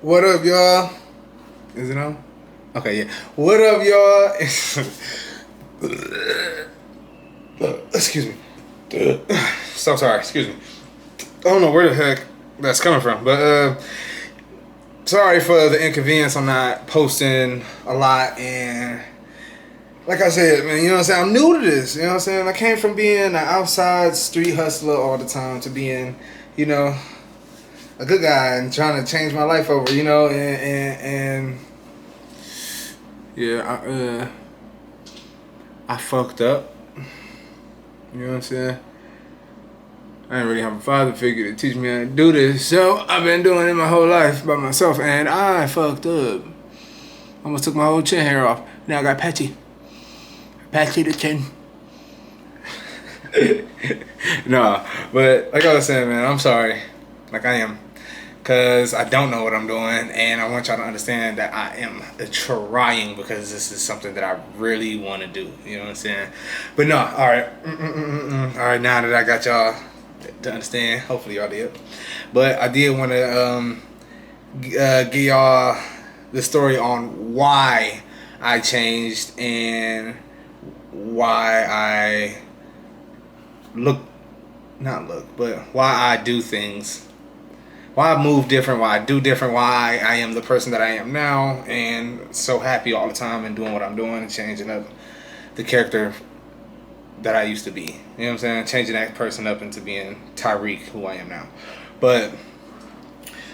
What up, y'all? Is it on? Okay, yeah. What up, y'all? Excuse me. So sorry. Excuse me. I don't know where the heck that's coming from, but sorry for the inconvenience. I'm not posting a lot, and like I said, man, you know what I'm saying? I'm new to this. You know what I'm saying? I came from being an outside street hustler all the time to being, you know, a good guy and trying to change my life over, you know, and yeah, I fucked up. You know what I'm saying? I didn't really have a father figure to teach me how to do this, so I've been doing it my whole life by myself, and I fucked up. Almost took my whole chin hair off. Now I got patchy the chin. No, but like I was saying, man, I'm sorry. Like I am. Because I don't know what I'm doing, and I want y'all to understand that I am trying, because this is something that I really want to do. You know what I'm saying? But no, all right. All right, now that I got y'all to understand, hopefully y'all did. But I did want to give y'all the story on why I changed and why I but why I do things, why I move different, why I do different, why I am the person that I am now, and so happy all the time and doing what I'm doing and changing up the character that I used to be. You know what I'm saying? Changing that person up into being Tyreek, who I am now. But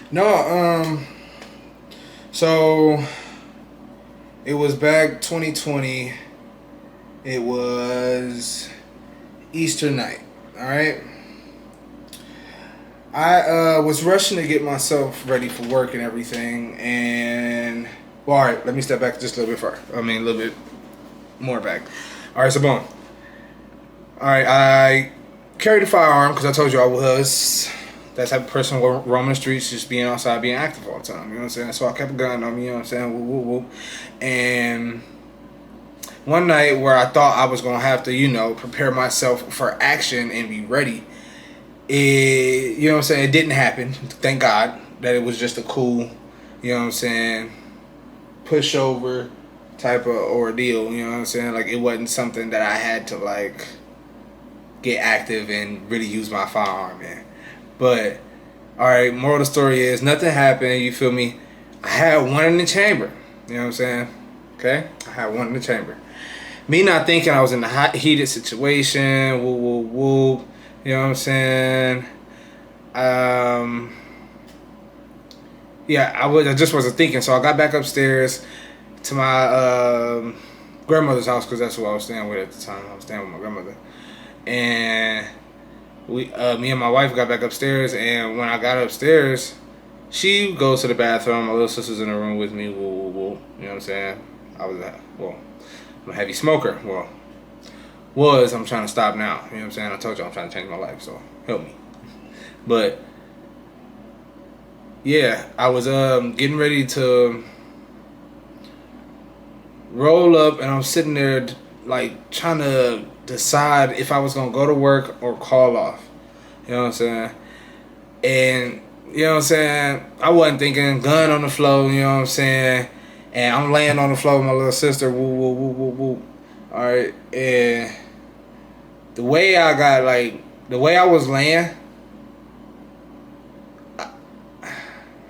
no, so it was back 2020. It was Easter night. All right. I was rushing to get myself ready for work and everything, and well, all right, let me step back just a little bit far. A little bit more back. All right, so boom. All right, I carried a firearm because I told you I was that type of person roaming the streets, just being outside, being active all the time. You know what I'm saying? So I kept a gun on me. You know what I'm saying? Whoop, whoop, whoop. And one night where I thought I was gonna have to, you know, prepare myself for action and be ready. You know what I'm saying, it didn't happen. Thank God that it was just a cool, you know what I'm saying, pushover type of ordeal, you know what I'm saying? Like, it wasn't something that I had to, like, get active and really use my firearm in. But, alright, moral of the story is, nothing happened, you feel me? I had one in the chamber, you know what I'm saying? Okay? I had one in the chamber. Me not thinking I was in a hot, heated situation, woo, woo, woo. You know what I'm saying? Yeah, I just wasn't thinking. So I got back upstairs to my grandmother's house, because that's who I was staying with at the time. I was staying with my grandmother, and me and my wife got back upstairs. And when I got upstairs, she goes to the bathroom. My little sister's in the room with me. Woo, woo, woo. You know what I'm saying? I'm a heavy smoker. I'm trying to stop now. You know what I'm saying? I told you I'm trying to change my life, so help me. But yeah, I was getting ready to roll up, and I'm sitting there like trying to decide if I was gonna go to work or call off. You know what I'm saying? And you know what I'm saying? I wasn't thinking, gun on the floor, you know what I'm saying? And I'm laying on the floor with my little sister, woo woo woo woo woo. Alright, and the way I was laying.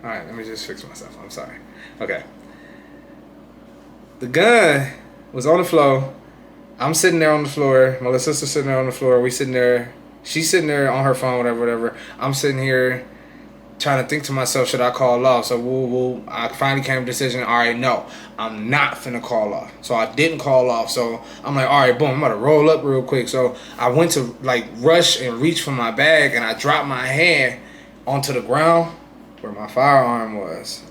Alright, let me just fix myself. I'm sorry. Okay. The gun was on the floor. I'm sitting there on the floor. My little sister's sitting there on the floor. We sitting there. She's sitting there on her phone, whatever. I'm sitting here trying to think to myself, should I call off? So I finally came to a decision. All right, no, I'm not finna call off. So I didn't call off. So I'm like, all right, boom, I'm about to roll up real quick. So I went to like rush and reach for my bag, and I dropped my hand onto the ground where my firearm was.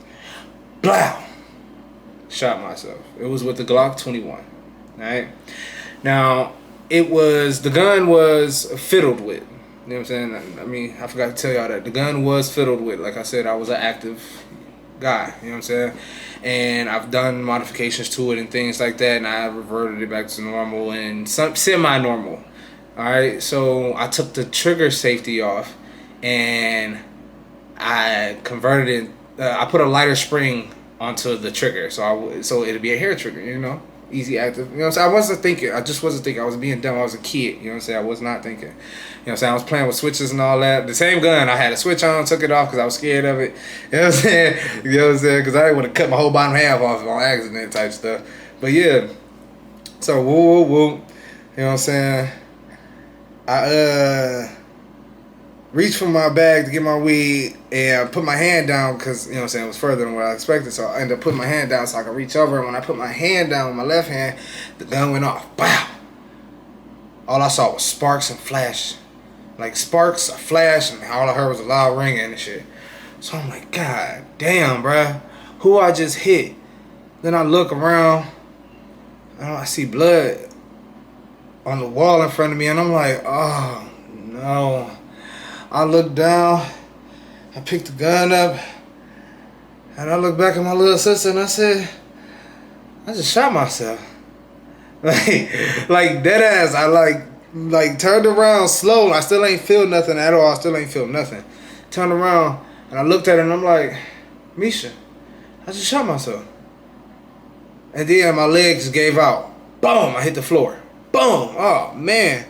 Blow! Shot myself. It was with the Glock 21. Right? Now, the gun was fiddled with. You know what I'm saying? I forgot to tell y'all that. The gun was fiddled with. Like I said, I was an active guy. You know what I'm saying? And I've done modifications to it and things like that, and I reverted it back to normal and semi-normal. Alright? So I took the trigger safety off, and I converted it I put a lighter spring onto the trigger, so it'd be a hair trigger, you know, easy active. You know what I'm saying? I wasn't thinking. I just wasn't thinking. I was being dumb. I was a kid. You know what I'm saying? I was not thinking. You know what I'm saying? I was playing with switches and all that. The same gun, I had a switch on, took it off because I was scared of it. You know what I'm saying? You know what I'm saying? Because I didn't want to cut my whole bottom half off on accident type stuff. But yeah, so woo woo woo. You know what I'm saying? I reached for my bag to get my weed and put my hand down because, you know what I'm saying, it was further than what I expected. So I ended up putting my hand down so I could reach over. And when I put my hand down with my left hand, the gun went off. Wow. All I saw was sparks and flash. Like sparks, a flash, and all I heard was a loud ringing and shit. So I'm like, God damn, bruh. Who I just hit? Then I look around. I see blood on the wall in front of me. And I'm like, oh, no. I looked down, I picked the gun up, and I looked back at my little sister and I said, I just shot myself. Like dead ass. I like turned around slow. I still ain't feel nothing at all. I still ain't feel nothing. Turned around and I looked at her and I'm like, Misha, I just shot myself. And then my legs gave out. Boom, I hit the floor. Boom, oh man.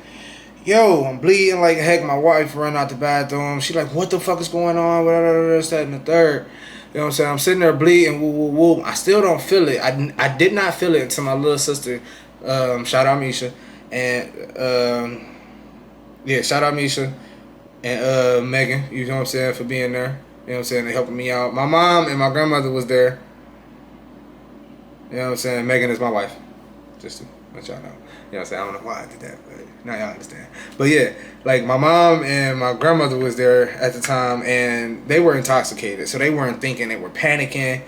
Yo, I'm bleeding like heck. My wife ran out the bathroom. She like, what the fuck is going on? This, that, and the third. You know what I'm saying? I'm sitting there bleeding. Woo, woo, woo. I still don't feel it. I did not feel it until my little sister, shout out Misha, and yeah, shout out Misha and Megan. You know what I'm saying, for being there. You know what I'm saying? They helping me out. My mom and my grandmother was there. You know what I'm saying? Megan is my wife. Just to let y'all know. You know what I'm saying? I don't know why I did that, but now y'all understand. But yeah, like my mom and my grandmother was there at the time, and they were intoxicated, so they weren't thinking. They were panicking.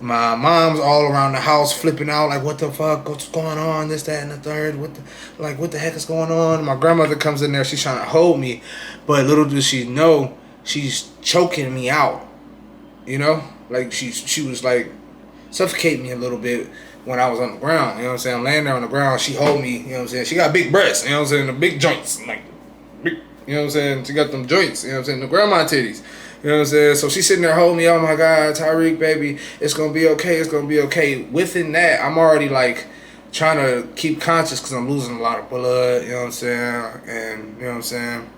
My mom's all around the house flipping out, like, what the fuck? What's going on? This, that, and the third. What the heck is going on? My grandmother comes in there. She's trying to hold me, but little does she know, she's choking me out. You know? Like, she was, like, suffocating me a little bit when I was on the ground. You know what I'm saying? I'm laying there on the ground. She hold me. You know what I'm saying? She got big breasts. You know what I'm saying? The big joints. Like, big, you know what I'm saying? She got them joints. You know what I'm saying? The grandma titties. You know what I'm saying? So she's sitting there holding me. Oh, my God, Tyreek, baby. It's going to be okay. It's going to be okay. Within that, I'm already, like, trying to keep conscious because I'm losing a lot of blood. You know what I'm saying? And, you know what I'm saying?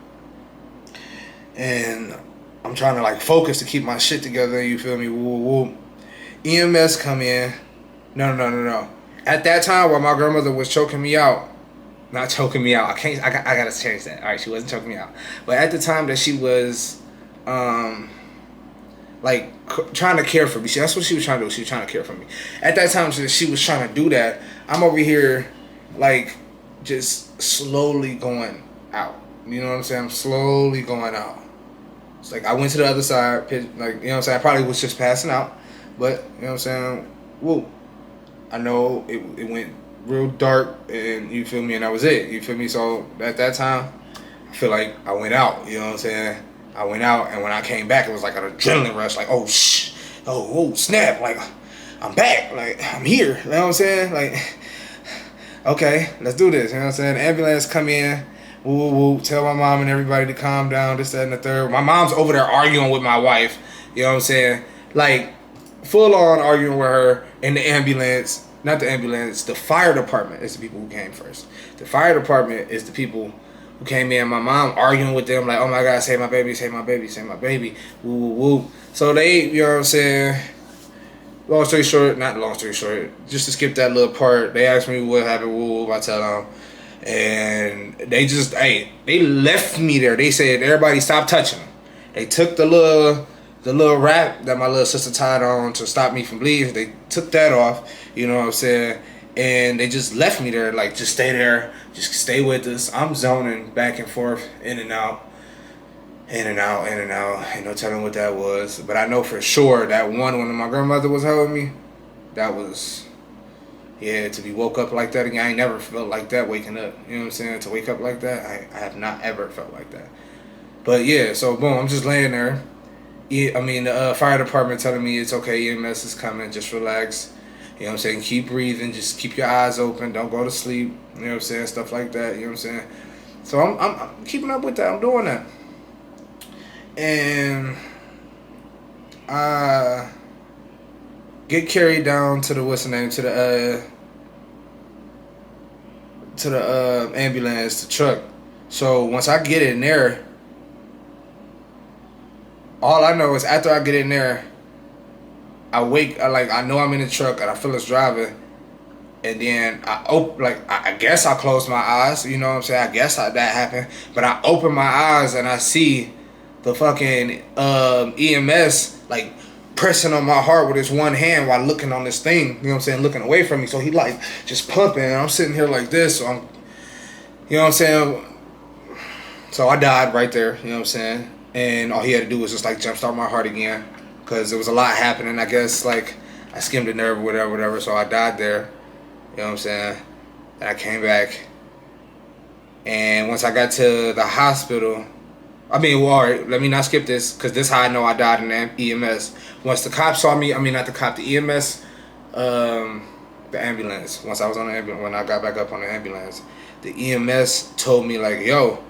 And I'm trying to, like, focus to keep my shit together. You feel me? Woo, woo. EMS come in. No. At that time, while my grandmother was choking me out, not choking me out. I gotta change that. All right, she wasn't choking me out, but at the time that she was, like trying to care for me. That's what she was trying to do. She was trying to care for me. At that time, she was trying to do that. I'm over here, like, just slowly going out. You know what I'm saying? I'm slowly going out. It's like I went to the other side. Like, you know what I'm saying? I probably was just passing out, but you know what I'm saying? Woo. I know it went real dark, and you feel me, and that was it. You feel me? So at that time, I feel like I went out. You know what I'm saying? I went out, and when I came back, it was like an adrenaline rush. Like, oh snap! Like, I'm back. Like, I'm here. You know what I'm saying? Like, okay, let's do this. You know what I'm saying? The ambulance come in. Woo, woo, tell my mom and everybody to calm down. This, that, and the third. My mom's over there arguing with my wife. You know what I'm saying? Like, full on arguing with her in the ambulance. Not the ambulance, the fire department is the people who came first. The fire department is the people who came in. My mom arguing with them like, oh my God, save my baby, save my baby, save my baby. Woo, woo, woo. So they, you know what I'm saying? Long story short, just to skip that little part, they asked me what happened, woo, woo, I tell them. And they just, they left me there. They said, everybody stop touching them. They took the little wrap that my little sister tied on to stop me from bleeding. They took that off, you know what I'm saying? And they just left me there, like, just stay there, just stay with us. I'm zoning back and forth, in and out. Ain't no telling what that was. But I know for sure that one when my grandmother was holding me, that was, yeah, to be woke up like that again. I ain't never felt like that waking up. You know what I'm saying? To wake up like that, I have not ever felt like that. But yeah, so boom, I'm just laying there. Yeah, I mean, the fire department telling me it's okay, EMS is coming, just relax. You know what I'm saying? Keep breathing, just keep your eyes open, don't go to sleep. You know what I'm saying? Stuff like that, you know what I'm saying? So I'm keeping up with that, I'm doing that. And I get carried down to the what's the name to the ambulance, the truck. So once I get in there, all I know is after I get in there, I know I'm in the truck and I feel it's driving, and then I guess I closed my eyes. You know what I'm saying? I guess that happened, but I open my eyes and I see the fucking EMS like pressing on my heart with his one hand while looking on this thing. You know what I'm saying? Looking away from me. So he like just pumping, and I'm sitting here like this. So I'm, you know what I'm saying? So I died right there. You know what I'm saying? And all he had to do was just like jumpstart my heart again, because there was a lot happening. I guess like I skimmed a nerve or whatever. So I died there. You know what I'm saying? And I came back. And once I got to the hospital, all right, let me not skip this, because this is how I know I died in the EMS. Once the cops saw me, not the cop, the EMS, the ambulance. Once I was on the ambulance, when I got back up on the ambulance, the EMS told me like, yo,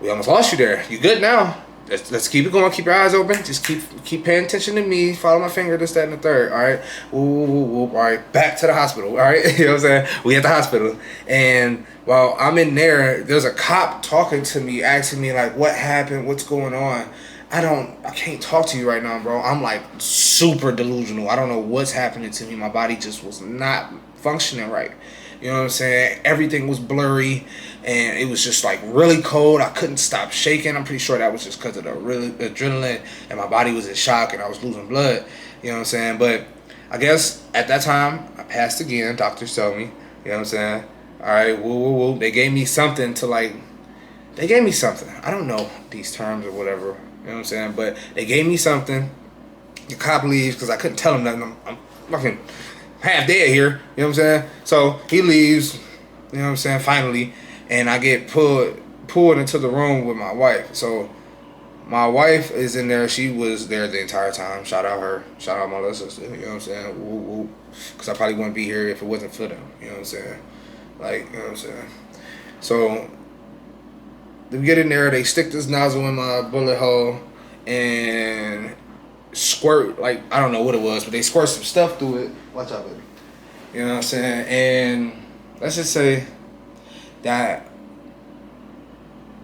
we almost lost you there. You good now? Let's keep it going. Keep your eyes open. Just keep paying attention to me. Follow my finger, this, that, and the third. All right. All right. Back to the hospital. All right. You know what I'm saying? We at the hospital. And while I'm in there's a cop talking to me, asking me like, what happened? What's going on? I can't talk to you right now, bro. I'm like super delusional. I don't know what's happening to me. My body just was not functioning right. You know what I'm saying? Everything was blurry, and it was just like really cold. I couldn't stop shaking. I'm pretty sure that was just because of the adrenaline, and my body was in shock, and I was losing blood. You know what I'm saying? But I guess at that time, I passed again. Doctors told me. You know what I'm saying? All right, woo. They gave me something to like. They gave me something. I don't know these terms or whatever. You know what I'm saying? But they gave me something. The cop leaves because I couldn't tell him nothing. I'm fucking half dead here, you know what I'm saying? So he leaves, you know what I'm saying, finally, and I get pulled into the room with my wife. So my wife is in there. She was there the entire time. Shout out her. Shout out my little sister, you know what I'm saying? Because I probably wouldn't be here if it wasn't for them, you know what I'm saying? Like, you know what I'm saying? So they get in there, they stick this nozzle in my bullet hole and squirt, like, I don't know what it was, but they squirt some stuff through it. Watch out, baby. You know what I'm saying? And let's just say that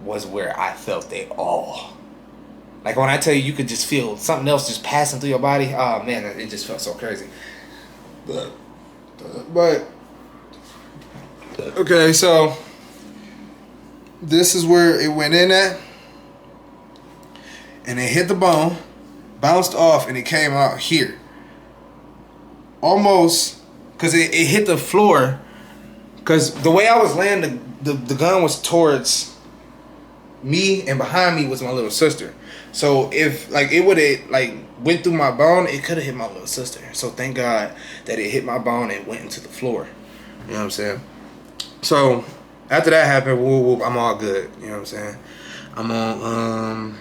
was where I felt it all. Like when I tell you, you could just feel something else just passing through your body. Oh man, it just felt so crazy. But okay, so this is where it went in at, and it hit the bone, bounced off, and it came out here. Almost, because it hit the floor, because the way I was laying, the gun was towards me, and behind me was my little sister. So if like it would have like went through my bone, it could have hit my little sister. So thank God that it hit my bone and went into the floor. You know what I'm saying? So after that happened, I'm all good. You know what I'm saying? I'm on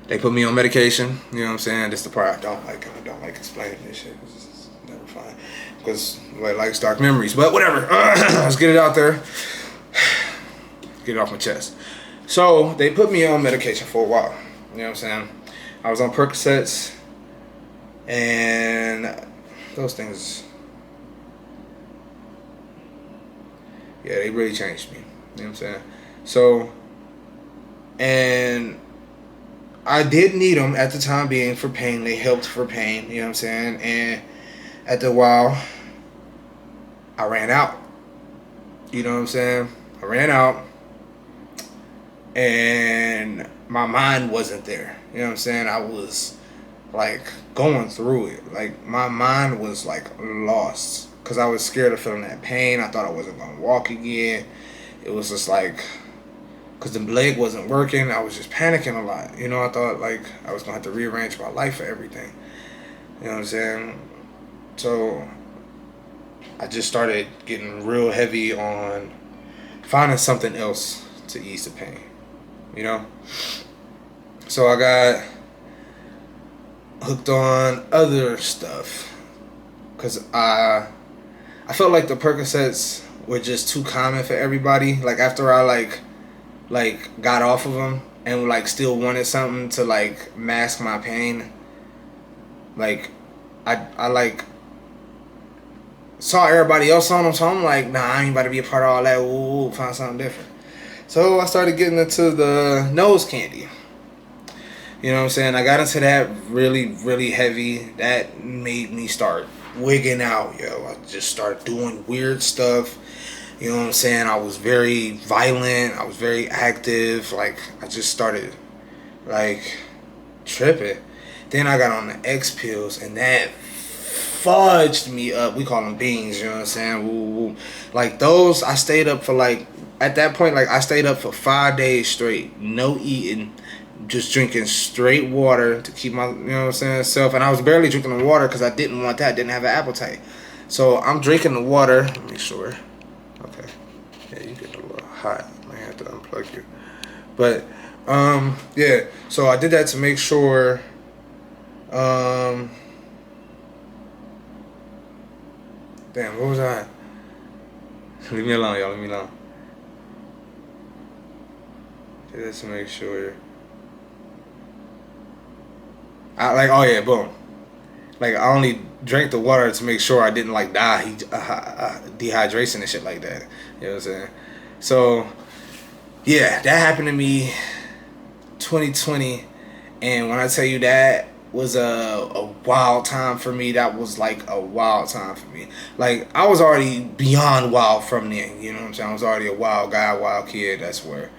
they put me on medication. You know what I'm saying? This is the part I don't like. I don't like explaining this shit. It's never fun because I like dark memories. But whatever. Let's get it out there. Get it off my chest. So they put me on medication for a while. You know what I'm saying? I was on Percocets, and those things, yeah, they really changed me. You know what I'm saying? So, and I did need them at the time being for pain. They helped for pain. You know what I'm saying? And after a while, I ran out. You know what I'm saying? I ran out. And my mind wasn't there. You know what I'm saying? I was like going through it. Like my mind was like lost because I was scared of feeling that pain. I thought I wasn't going to walk again. It was just like, because the leg wasn't working, I was just panicking a lot. You know, I thought like I was going to have to rearrange my life for everything. You know what I'm saying? So I just started getting real heavy on finding something else to ease the pain. You know? So I got hooked on other stuff because I felt like the Percocets were just too common for everybody. Like after I like got off of them and like still wanted something to like mask my pain, Like, I like saw everybody else on them, so I'm like, nah, I ain't about to be a part of all that. Ooh, find something different. So I started getting into the nose candy. You know what I'm saying? I got into that really, really heavy. That made me start wigging out, yo. I just started doing weird stuff. You know what I'm saying? I was very violent. I was very active. Like, I just started, like, tripping. Then I got on the X pills, and that fudged me up. We call them beans, you know what I'm saying? Woo, woo. Like, those, I stayed up for, like, at that point, like, I stayed up for 5 days straight. No eating. Just drinking straight water to keep my, you know what I'm saying, self. And I was barely drinking the water because I didn't want that. Didn't have an appetite. So I'm drinking the water. Let me make sure. Okay. Yeah, you getting a little hot. I might have to unplug you. But, yeah. So I did that to make sure, damn, what was I? Leave me alone, y'all. Leave me alone. Did that to make sure. Oh yeah, boom. Like, I only drank the water to make sure I didn't, like, die dehydration and shit like that. You know what I'm saying? So, yeah, that happened to me 2020. And when I tell you that was a wild time for me, that was, like, a wild time for me. Like, I was already beyond wild from then. You know what I'm saying? I was already a wild guy, wild kid. That's where,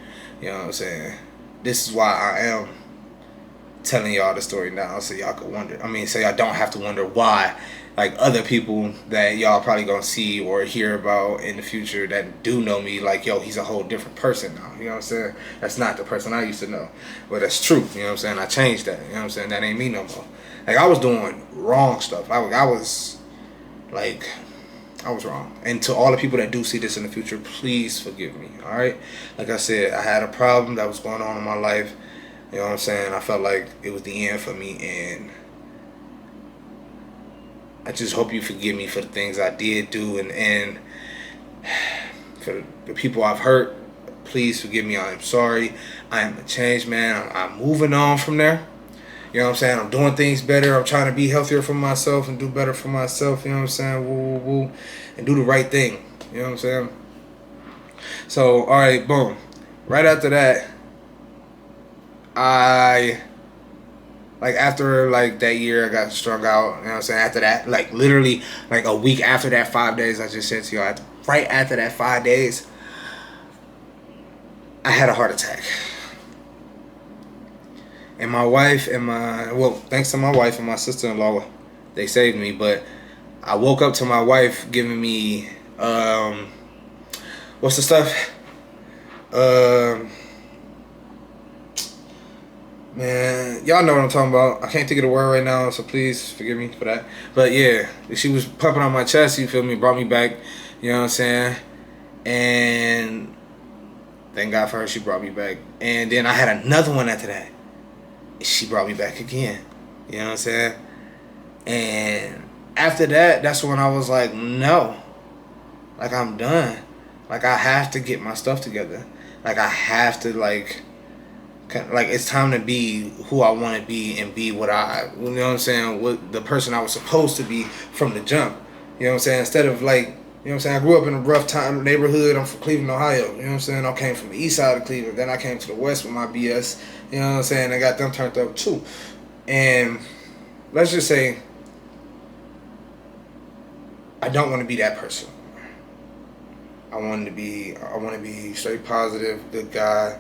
you know what I'm saying? This is why I am telling y'all the story now, so y'all could wonder. I mean, so y'all don't have to wonder why, like, other people that y'all probably gonna see or hear about in the future that do know me, like, yo, he's a whole different person now. You know what I'm saying? That's not the person I used to know. But that's true. You know what I'm saying? I changed that. You know what I'm saying? That ain't me no more. Like, I was doing wrong stuff. I was like, I was wrong. And to all the people that do see this in the future, please forgive me. All right? Like I said, I had a problem that was going on in my life. You know what I'm saying? I felt like it was the end for me, and I just hope you forgive me for the things I did do, and for the people I've hurt, please forgive me. I am sorry. I am a changed man. I'm moving on from there. You know what I'm saying? I'm doing things better. I'm trying to be healthier for myself and do better for myself. You know what I'm saying? Woo, woo, woo. And do the right thing. You know what I'm saying? So, all right, boom. Right after that, after, like, that year, I got strung out. You know what I'm saying? After that, like, literally, like, a week after that 5 days, I just said to y'all, right after that 5 days, I had a heart attack. And my wife and thanks to my wife and my sister-in-law, they saved me. But I woke up to my wife giving me, what's the stuff? Man, y'all know what I'm talking about. I can't think of the word right now, so please forgive me for that. But yeah, she was pumping on my chest, you feel me, brought me back, you know what I'm saying? And thank God for her, she brought me back. And then I had another one after that. She brought me back again, you know what I'm saying? And after that, that's when I was like, no, like, I'm done. Like, I have to get my stuff together. Like, I have to, like, it's time to be who I want to be and be what you know what I'm saying, what the person I was supposed to be from the jump. You know what I'm saying? Instead of, like, you know what I'm saying, I grew up in a rough time neighborhood. I'm from Cleveland, Ohio. You know what I'm saying? I came from the east side of Cleveland. Then I came to the west with my BS. You know what I'm saying? I got them turned up too. And let's just say, I don't want to be that person. I want to be straight positive, good guy.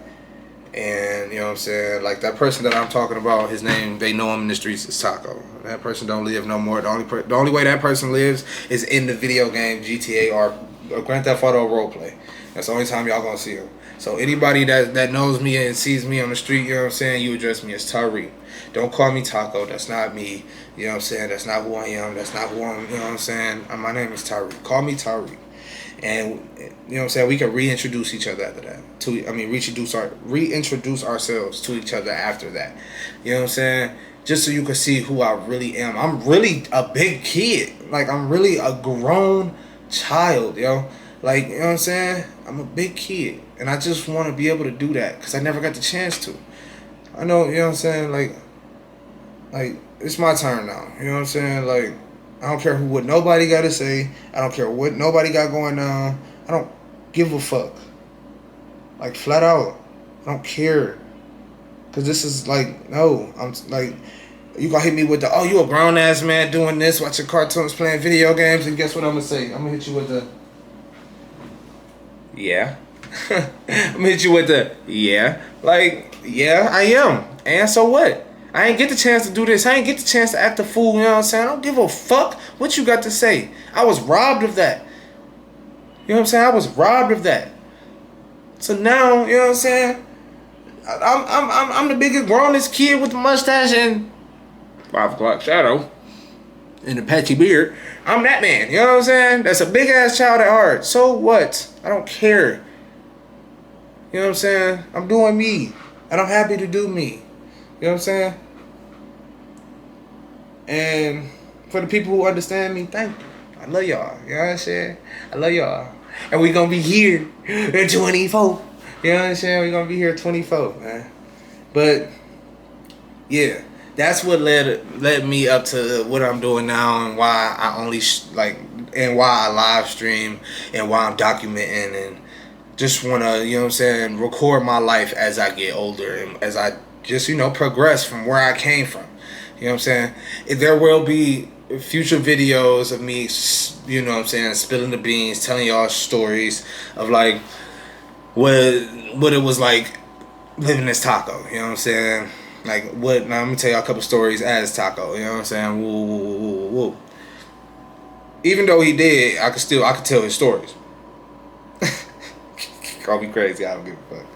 And, you know what I'm saying, like, that person that I'm talking about, his name, they know him in the streets, is Taco. That person don't live no more. The only way that person lives is in the video game GTA or Grand Theft Auto roleplay. That's the only time y'all gonna see him. So anybody that knows me and sees me on the street, you know what I'm saying, you address me as Tariq. Don't call me Taco. That's not me. You know what I'm saying? That's not who I am. That's not who I'm, you know what I'm saying? My name is Tariq. Call me Tariq. And, you know what I'm saying, we can reintroduce each other after that. Reintroduce ourselves to each other after that. You know what I'm saying? Just so you can see who I really am. I'm really a big kid. Like, I'm really a grown child, yo. Like, you know what I'm saying? I'm a big kid. And I just want to be able to do that because I never got the chance to. I know, you know what I'm saying? Like, it's my turn now. You know what I'm saying? Like, I don't care what nobody got to say. I don't care what nobody got going on. I don't give a fuck. Like, flat out. I don't care. Because this is like, no. I'm like, you gonna hit me with the, oh, you a grown ass man doing this, watching cartoons, playing video games, and guess what I'm gonna say? I'm gonna hit you with the, yeah. I'm gonna hit you with the, yeah. Like, yeah, I am. And so what? I ain't get the chance to do this. I ain't get the chance to act a fool, you know what I'm saying? I don't give a fuck what you got to say. I was robbed of that. You know what I'm saying? I was robbed of that. So now, you know what I'm saying? I'm the biggest, grownest kid with the mustache and 5 o'clock shadow and a patchy beard. I'm that man, you know what I'm saying? That's a big ass child at heart. So what? I don't care. You know what I'm saying? I'm doing me. And I'm happy to do me. You know what I'm saying? And for the people who understand me, thank you. I love y'all. You know what I'm saying? I love y'all. And we gonna be here in 24. You know what I'm saying? We gonna be here 24, man. But yeah, that's what led me up to what I'm doing now, and why I only and why I live stream, and why I'm documenting, and just wanna, you know what I'm saying, record my life as I get older and as I just, you know, progress from where I came from. You know what I'm saying? There will be future videos of me, you know what I'm saying, spilling the beans, telling y'all stories of like what it was like living as Taco. You know what I'm saying? Like what? Now I'm gonna tell y'all a couple stories as Taco. You know what I'm saying? Woo, woo, woo, woo, woo. Even though he did, I could tell his stories. Call me crazy, I don't give a fuck.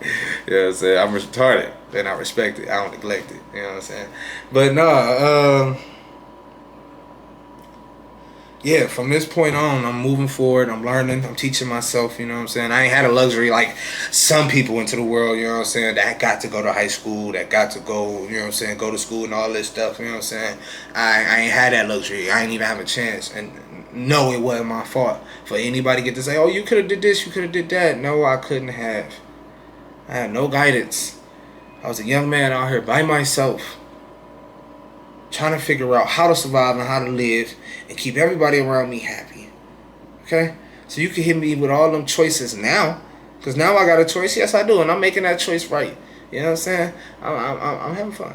You know what I'm saying? I'm retarded, and I respect it. I don't neglect it. You know what I'm saying? But no, yeah, from this point on, I'm moving forward. I'm learning. I'm teaching myself, you know what I'm saying? I ain't had a luxury like some people into the world, you know what I'm saying, that got to go to high school, that got to go, you know what I'm saying, go to school and all this stuff, you know what I'm saying? I ain't had that luxury. I ain't even have a chance. And no, it wasn't my fault for anybody get to say, oh, you could have did this, you could have did that. No, I couldn't have. I had no guidance. I was a young man out here by myself, trying to figure out how to survive and how to live and keep everybody around me happy. Okay? So you can hit me with all them choices now, because now I got a choice. Yes, I do, and I'm making that choice right. You know what I'm saying? I'm having fun.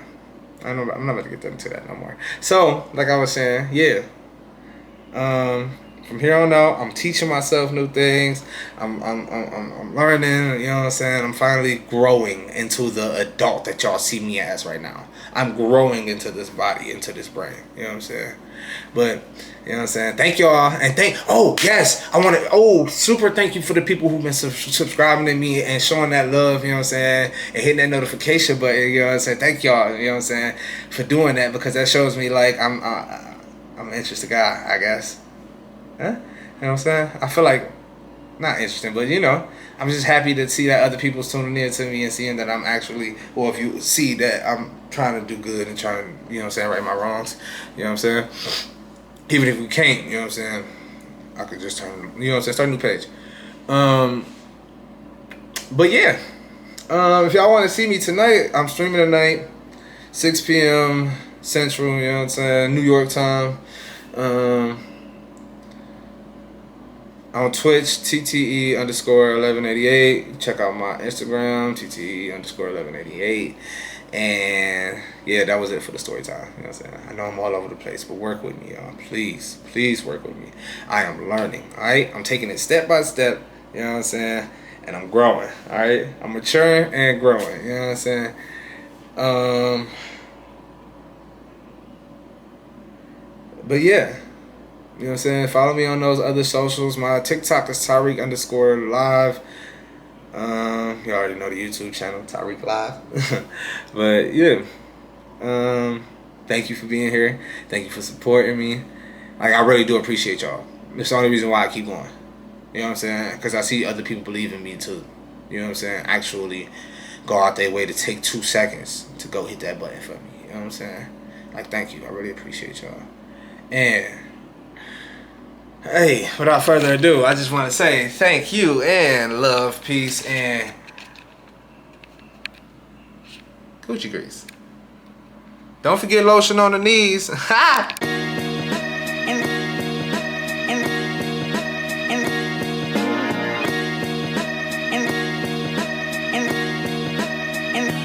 I'm not about to get into that no more. So, like I was saying, yeah. From here on out, I'm teaching myself new things. I'm learning. You know what I'm saying? I'm finally growing into the adult that y'all see me as right now. I'm growing into this body, into this brain. You know what I'm saying? But you know what I'm saying? Thank y'all, and super thank you for the people who've been subscribing to me and showing that love. You know what I'm saying? And hitting that notification button. You know what I'm saying? Thank y'all. You know what I'm saying? For doing that, because that shows me like I'm an interesting guy, I guess. Huh? You know what I'm saying? I feel like, not interesting, but you know, I'm just happy to see that other people's tuning in to me and seeing that I'm actually, or if you see that I'm trying to do good and trying to, you know what I'm saying, right my wrongs. You know what I'm saying? Even if we can't, you know what I'm saying, I could just turn, you know what I'm saying, start a new page. But yeah, if y'all want to see me tonight, I'm streaming tonight, 6 p.m. Central, you know what I'm saying, New York time. On Twitch, TTE_1188. Check out my Instagram, TTE_1188. And yeah, that was it for the story time. You know what I'm saying? I know I'm all over the place, but work with me, y'all. Please work with me. I am learning, alright? I'm taking it step by step, you know what I'm saying? And I'm growing, alright? I'm maturing and growing, you know what I'm saying? But yeah. You know what I'm saying? Follow me on those other socials. My TikTok is Tariq_live. You already know the YouTube channel, Tariq Live. But yeah. Thank you for being here. Thank you for supporting me. Like, I really do appreciate y'all. It's the only reason why I keep going. You know what I'm saying? Because I see other people believe in me too. You know what I'm saying? Actually go out their way to take 2 seconds to go hit that button for me. You know what I'm saying? Like, thank you. I really appreciate y'all. And hey, without further ado, I just want to say thank you and love, peace, and Gucci grease. Don't forget lotion on the knees. Ha!